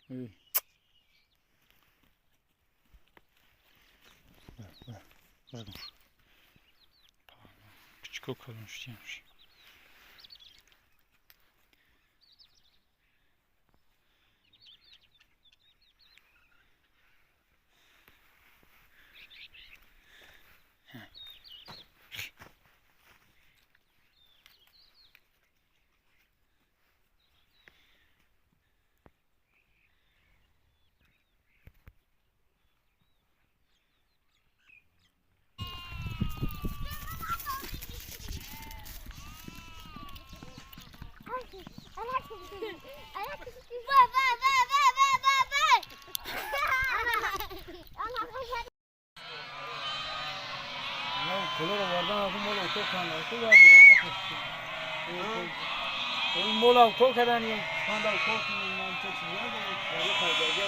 İyi. Bakın. Küçük okalmış diyormuş. Kolora vardan aldım mola çok kanlı. Şu var bir mola çok kadar yok. Kanda çok bundan çok ne de öyle kalacak ya.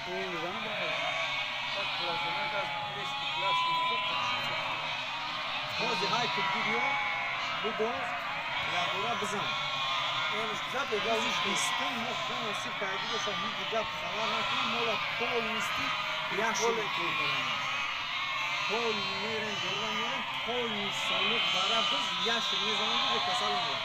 Bu zaman da bak klasına da 5 klasına da kaçacak. Boz hay gidiyor. Bu boz ya bura bizim. Yani güzel bir gaz istem yok. Bu nasıl kaydı da şahit güzel falan atıyor. Mola kol isti yaşlı kullanıyor. Kol neren görülen neren kol misalı barabız yaşlı ne zaman da kasalım var.